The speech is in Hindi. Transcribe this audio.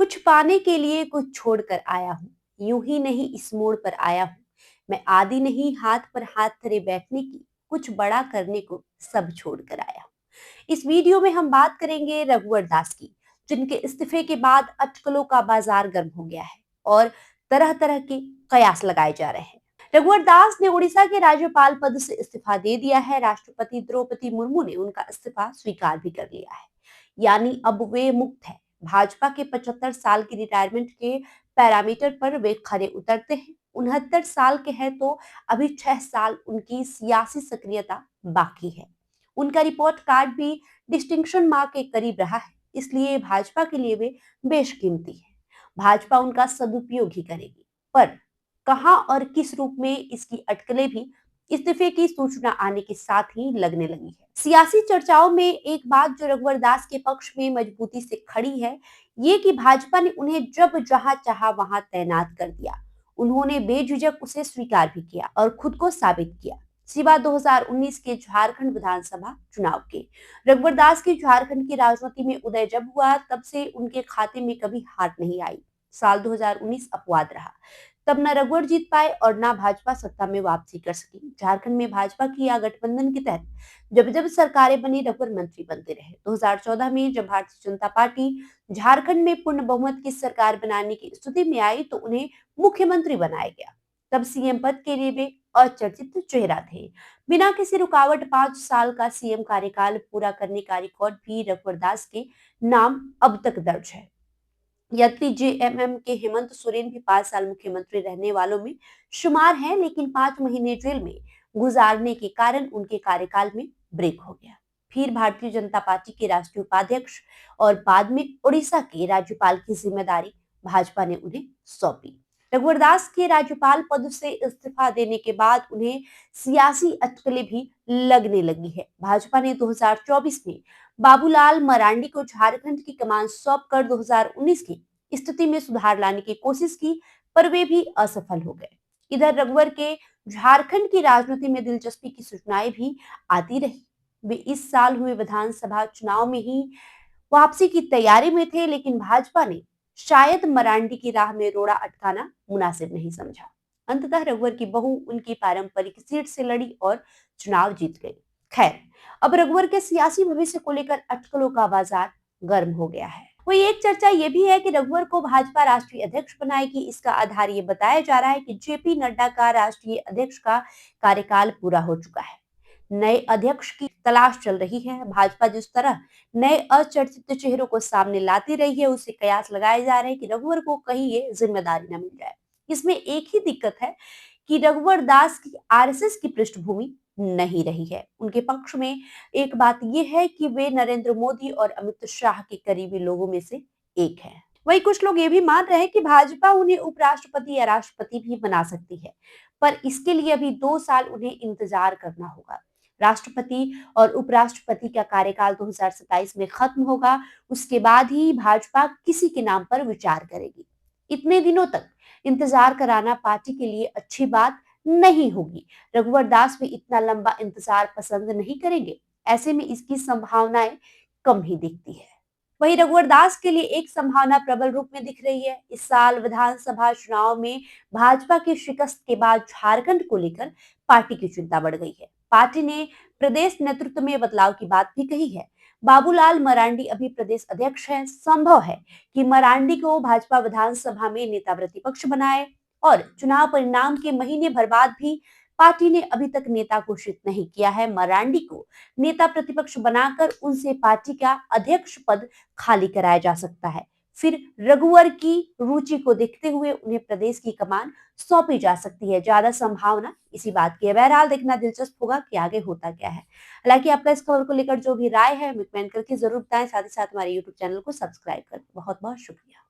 कुछ पाने के लिए कुछ छोड़कर आया हूँ, यूं ही नहीं इस मोड़ पर आया हूँ। मैं आदी नहीं हाथ पर हाथ धरे बैठने की, कुछ बड़ा करने को सब छोड़ कर आया हूँ। इस वीडियो में हम बात करेंगे रघुवर दास की, जिनके इस्तीफे के बाद अटकलों का बाजार गर्म हो गया है और तरह तरह के कयास लगाए जा रहे हैं। रघुवर दास ने उड़ीसा के राज्यपाल पद से इस्तीफा दे दिया है। राष्ट्रपति द्रौपदी मुर्मू ने उनका इस्तीफा स्वीकार भी कर लिया है, यानी अब वे मुक्त है। भाजपा के 75 साल की रिटायरमेंट के पैरामीटर पर वे खरे उतरते हैं। 69 साल के हैं तो अभी 6 साल उनकी सियासी सक्रियता बाकी है। उनका रिपोर्ट कार्ड भी डिस्टिंक्शन मार्क के करीब रहा है, इसलिए भाजपा के लिए वे बेशकीमती है। भाजपा उनका सदुपयोग ही करेगी, पर कहां और किस रूप में, इसकी अटकलें भी इस्तीफे की सूचना आने के साथ ही लगने लगी है। सियासी चर्चाओं में एक बात जो रघुवर दास के पक्ष में मजबूती से खड़ी है, ये कि भाजपा ने उन्हें जब जहां चाहा वहां तैनात कर दिया। उन्होंने बेझिझक उसे स्वीकार भी किया और खुद को साबित किया। सिवा 2019 के झारखंड विधानसभा चुनाव के, रघुवर दास की झारखंड की राजनीति में उदय जब हुआ, तब से उनके खाते में कभी हार नहीं आई। साल 2019 अपवाद रहा, तब न रघुवर जीत पाए और न भाजपा सत्ता में वापसी कर सकी। झारखंड में भाजपा की या गठबंधन के तहत जब जब सरकारें बनी, रघुवर मंत्री बनते रहे। 2014 में जब भारतीय जनता पार्टी झारखंड में पूर्ण बहुमत की सरकार बनाने की स्थिति में आई, तो उन्हें मुख्यमंत्री बनाया गया। तब सीएम पद के लिए वे अचर्चित चेहरा थे। बिना किसी रुकावट 5 साल का सीएम कार्यकाल पूरा करने का रिकॉर्ड भी रघुवर दास के नाम अब तक दर्ज है। यद्यपि जेएमएम के हेमंत सोरेन भी 5 साल मुख्यमंत्री रहने वालों में शुमार हैं, लेकिन 5 महीने जेल में गुजारने के कारण उनके कार्यकाल में ब्रेक हो गया। फिर भारतीय जनता पार्टी के राष्ट्रीय उपाध्यक्ष और बाद में उड़ीसा के राज्यपाल की जिम्मेदारी भाजपा ने उन्हें सौंपी। रघुवर दास के राज्यपाल पद से इस्तीफा देने के बाद उन्हें सियासी अटकलें भी लगने लगी है। भाजपा ने 2024 में बाबूलाल मरांडी को झारखंड की कमान सौंपकर 2019 की स्थिति में सुधार लाने की कोशिश की, पर वे भी असफल हो गए। इधर रघुवर के झारखंड की राजनीति में दिलचस्पी की सूचनाएं भी आती रही। वे इस साल हुए विधानसभा चुनाव में ही वापसी की तैयारी में थे, लेकिन भाजपा ने शायद मरांडी की राह में रोड़ा अटकाना मुनासिब नहीं समझा। अंततः रघुवर की बहू उनकी पारंपरिक सीट से लड़ी और चुनाव जीत गई। खैर, अब रघुवर के सियासी भविष्य को लेकर अटकलों का बाजार गर्म हो गया है। वही एक चर्चा ये भी है कि रघुवर को भाजपा राष्ट्रीय अध्यक्ष बनाएगी। इसका आधार ये बताया जा रहा है कि जेपी नड्डा का राष्ट्रीय अध्यक्ष का कार्यकाल पूरा हो चुका है। नए अध्यक्ष की तलाश चल रही है। भाजपा जिस तरह नए अचर्चित चेहरों को सामने लाती रही है, उससे कयास लगाए जा रहे हैं कि रघुवर को कहीं ये जिम्मेदारी न मिल जाए। इसमें एक ही दिक्कत है कि रघुवर दास की आरएसएस की पृष्ठभूमि नहीं रही है। उनके पक्ष में एक बात यह है कि वे नरेंद्र मोदी और अमित शाह के करीबी लोगों में से एक है। वही कुछ लोग ये भी मान रहे हैं कि भाजपा उन्हें उपराष्ट्रपति या राष्ट्रपति भी बना सकती है, पर इसके लिए अभी 2 साल उन्हें इंतजार करना होगा। राष्ट्रपति और उपराष्ट्रपति का कार्यकाल 2027 में खत्म होगा। उसके बाद ही भाजपा किसी के नाम पर विचार करेगी। इतने दिनों तक इंतजार कराना पार्टी के लिए अच्छी बात नहीं होगी। रघुवर दास भी इतना लंबा इंतजार पसंद नहीं करेंगे। ऐसे में इसकी संभावनाएं कम ही दिखती है। वहीं रघुवर दास के लिए एक संभावना प्रबल रूप में दिख रही है। इस साल विधानसभा चुनाव में भाजपा की शिकस्त के बाद झारखंड को लेकर पार्टी की चिंता बढ़ गई है। पार्टी ने प्रदेश नेतृत्व में बदलाव की बात भी कही है। बाबूलाल मरांडी अभी प्रदेश अध्यक्ष हैं। संभव है कि मरांडी को भाजपा विधानसभा में नेता प्रतिपक्ष बनाए और चुनाव परिणाम के महीने भर बाद भी पार्टी ने अभी तक नेता घोषित नहीं किया है। मरांडी को नेता प्रतिपक्ष बनाकर उनसे पार्टी का अध्यक्ष पद खाली कराया जा सकता है। फिर रघुवर की रुचि को देखते हुए उन्हें प्रदेश की कमान सौंपी जा सकती है। ज्यादा संभावना इसी बात की है। बहरहाल देखना दिलचस्प होगा कि आगे होता क्या है। हालांकि आपका इस खबर को लेकर जो भी राय है, हमें कमेंट करके जरूर बताएं। साथ ही साथ हमारे यूट्यूब चैनल को सब्सक्राइब करें। बहुत बहुत शुक्रिया।